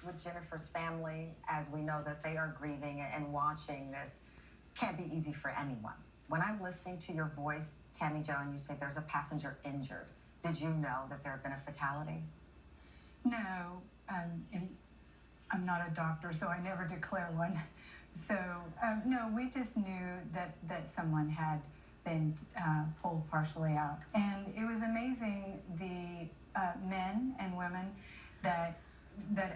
with Jennifer's family, as we know that they are grieving and watching this, can't be easy for anyone. When I'm listening to your voice, Tammie Jo, and you say there's a passenger injured, did you know that there had been a fatality? No, and I'm not a doctor, so I never declare one. So, no, we just knew that someone had been pulled partially out. And it was amazing the men and women that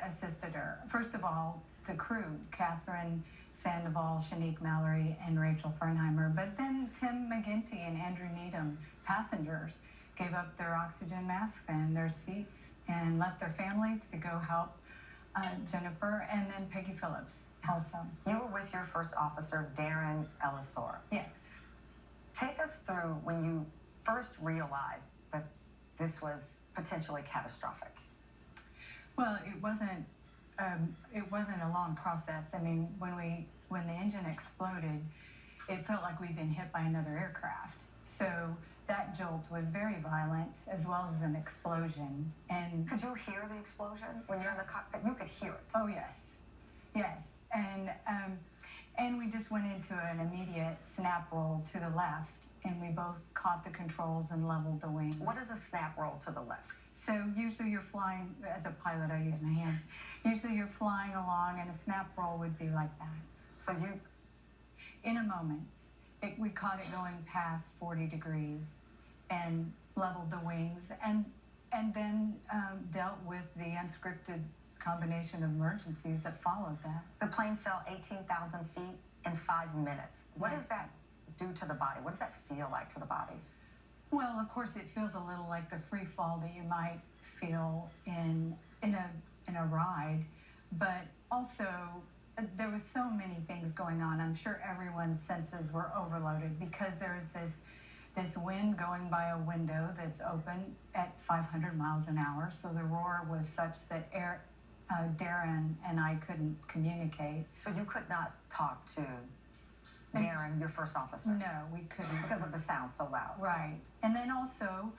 assisted her. First of all, the crew, Catherine Sandoval, Shanique Mallory, and Rachel Fernheimer. But then Tim McGinty and Andrew Needham, passengers, gave up their oxygen masks and their seats and left their families to go help Jennifer, and then Peggy Phillips also. You were with your first officer, Darren Ellisor. Yes. Take us through when you first realized that this was potentially catastrophic. Well, it wasn't a long process. I mean, when the engine exploded, it felt like we'd been hit by another aircraft. So that jolt was very violent, as well as an explosion. And could you hear the explosion when you're in the cockpit? You could hear it. Oh yes, yes. And we just went into an immediate snap roll to the left, and we both caught the controls and leveled the wing. What is a snap roll to the left? So usually you're flying, as a pilot I use my hands, usually you're flying along and a snap roll would be like that. So you... In a moment, we caught it going past 40 degrees and leveled the wings and then dealt with the unscripted combination of emergencies that followed that. The plane fell 18,000 feet in 5 minutes. What does that do to the body? What does that feel like to the body? Well, of course, it feels a little like the free fall that you might feel in a ride, but also there was so many things going on. I'm sure everyone's senses were overloaded because there's this wind going by a window that's open at 500 miles an hour. So the roar was such that Darren and I couldn't communicate. So you could not talk to Darren, your first officer? No, we couldn't. Because of the sound so loud. Right. And then also,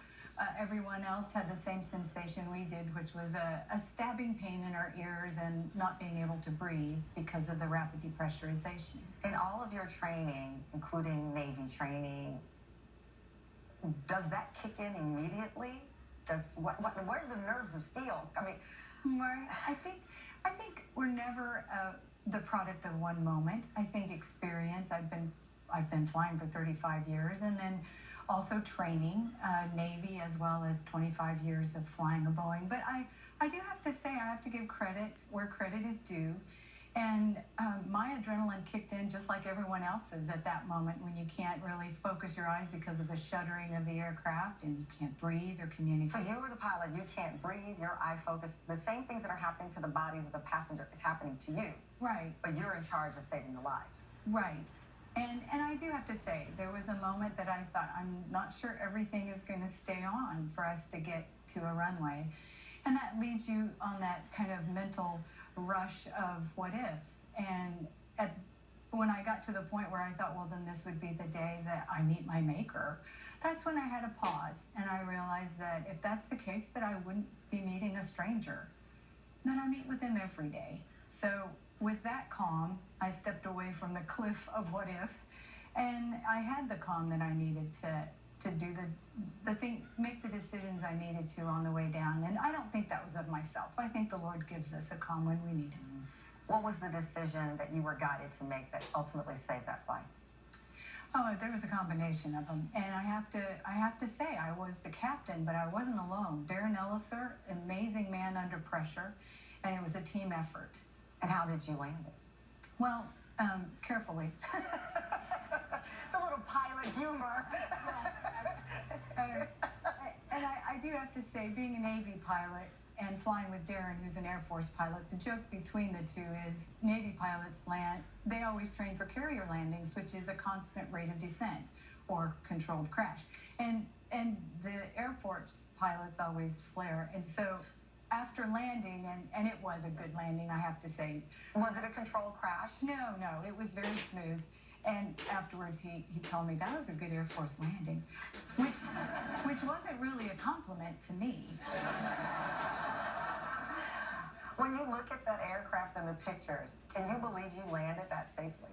everyone else had the same sensation we did, which was a stabbing pain in our ears and not being able to breathe because of the rapid depressurization. In all of your training, including Navy training, does that kick in immediately? Where are the nerves of steel? I mean, I think we're never the product of one moment. I think experience. I've been flying for 35 years, and then also training, Navy, as well as 25 years of flying a Boeing. But I do have to say, I have to give credit where credit is due. And my adrenaline kicked in just like everyone else's at that moment when you can't really focus your eyes because of the shuddering of the aircraft and you can't breathe or communicate. So you were the pilot, you can't breathe, your eye focus, the same things that are happening to the bodies of the passenger is happening to you. Right. But you're in charge of saving the lives. Right. And I do have to say, there was a moment that I thought, I'm not sure everything is going to stay on for us to get to a runway. And that leads you on that kind of mental rush of what ifs. And when I got to the point where I thought, well, then this would be the day that I meet my maker, that's when I had a pause. And I realized that if that's the case, that I wouldn't be meeting a stranger. Then I meet with him every day. So with that calm, I stepped away from the cliff of what if, and I had the calm that I needed to do the thing, make the decisions I needed to on the way down. And I don't think that was of myself. I think the Lord gives us a calm when we need it. What was the decision that you were guided to make that ultimately saved that flight? Oh, there was a combination of them. And I have to say, I was the captain, but I wasn't alone. Darren Ellisor, amazing man under pressure, and it was a team effort. And how did you land it? Well, carefully. It's a little pilot humor. And I do have to say, being a Navy pilot and flying with Darren, who's an Air Force pilot, the joke between the two is Navy pilots land, they always train for carrier landings, which is a constant rate of descent or controlled crash. And the Air Force pilots always flare. And so after landing, and it was a good landing, I have to say. Was it a controlled crash? No, it was very smooth. And afterwards, he told me that was a good Air Force landing, which wasn't really a compliment to me. When you look at that aircraft and the pictures, can you believe you landed that safely?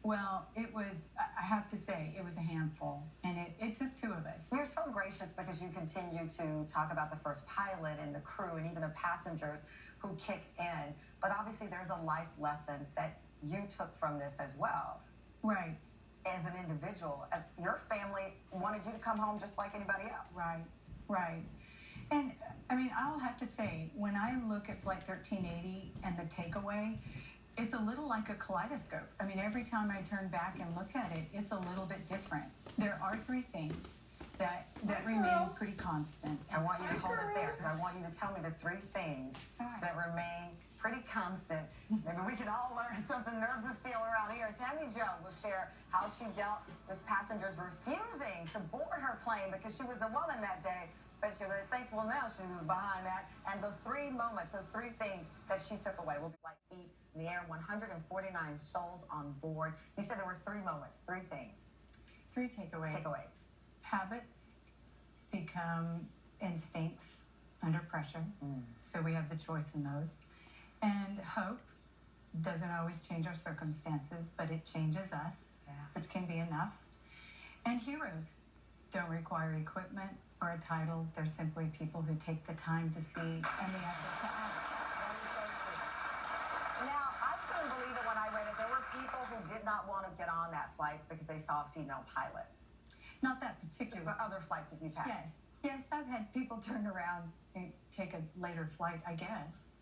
Well, it was, I have to say, it was a handful, and it took two of us. You're so gracious because you continue to talk about the first pilot and the crew and even the passengers who kicked in. But obviously, there's a life lesson that you took from this as well. Right. As an individual, your family wanted you to come home just like anybody else. Right, right. And I mean, I'll have to say, when I look at Flight 1380 and the takeaway, it's a little like a kaleidoscope. I mean, every time I turn back and look at it, it's a little bit different. There are three things that remain pretty constant. I want you to hold it there because I want you to tell me the three things that remain pretty constant. Maybe we can all learn something nerves of steel around here. Tammie Jo will share how she dealt with passengers refusing to board her plane because she was a woman that day. But you're thankful now she was behind that. And those three moments, those three things that she took away will be like feet in the air, 149 souls on board. You said there were three moments, three things. Three takeaways. Habits become instincts under pressure. So we have the choice in those. And hope doesn't always change our circumstances, but it changes us, which can be enough. And heroes don't require equipment or a title. They're simply people who take the time to see and the effort to act. Now, I couldn't believe it when I read it. There were people who did not want to get on that flight because they saw a female pilot. Not that particular. But other flights that you've had. Yes, I've had people turn around and take a later flight, I guess.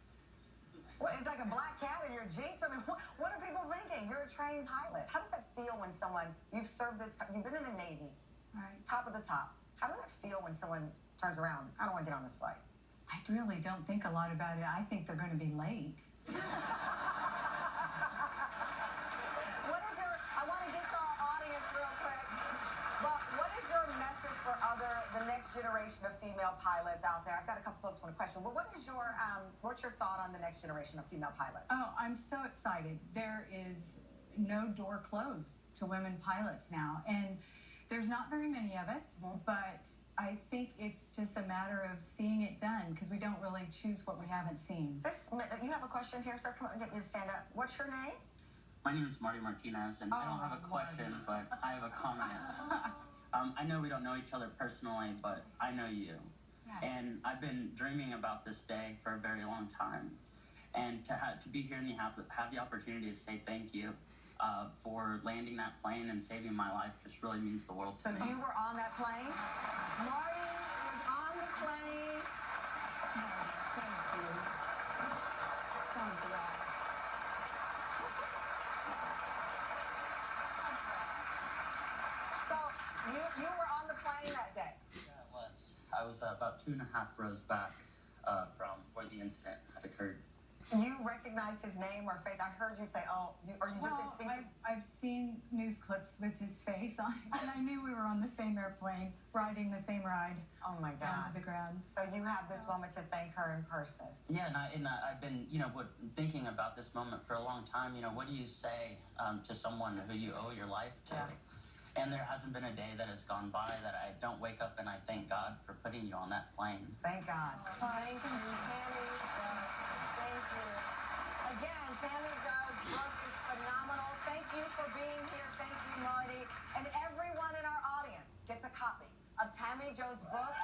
What, it's like a black cat or your jinx? I mean, what are people thinking? You're a trained pilot. How does that feel when someone, you've served this, you've been in the Navy, Right. top of the top. How does that feel when someone turns around, I don't want to get on this flight? I really don't think a lot about it. I think they're going to be late. I want to get to our audience real quick, but what is your message for the next generation of female pilots out there? I've got a couple folks want to question, but what's your thought on the next generation of female pilots? Oh, I'm so excited. There is no door closed to women pilots now. And there's not very many of us, but I think it's just a matter of seeing it done because we don't really choose what we haven't seen. You have a question here, sir? Come on, get you to stand up. What's your name? My name is Marty Martinez, and I don't have a question, but I have a comment. I know we don't know each other personally, but I know you. And I've been dreaming about this day for a very long time. And to be here and have the opportunity to say thank you for landing that plane and saving my life just really means the world to me. So you were on that plane? Marty was on the plane. Thank you. I'm glad. So you were on the plane that day? Yeah, it was. I was about 2.5 rows back from where the incident had occurred. You recognize his name or face? I heard you say, "Oh," or you just instinctively? I've seen news clips with his face on, and I knew we were on the same airplane, riding the same ride. Oh my down God! to the ground. So you have this moment to thank her in person. Yeah, and I've been, thinking about this moment for a long time. What do you say to someone who you owe your life to? Yeah. And there hasn't been a day that has gone by that I don't wake up and I thank God for putting you on that plane. Thank God. Thank you, Tammie. Thank you. Again, Tammie Jo's book is phenomenal. Thank you for being here. Thank you, Marty. And everyone in our audience gets a copy of Tammie Jo's book,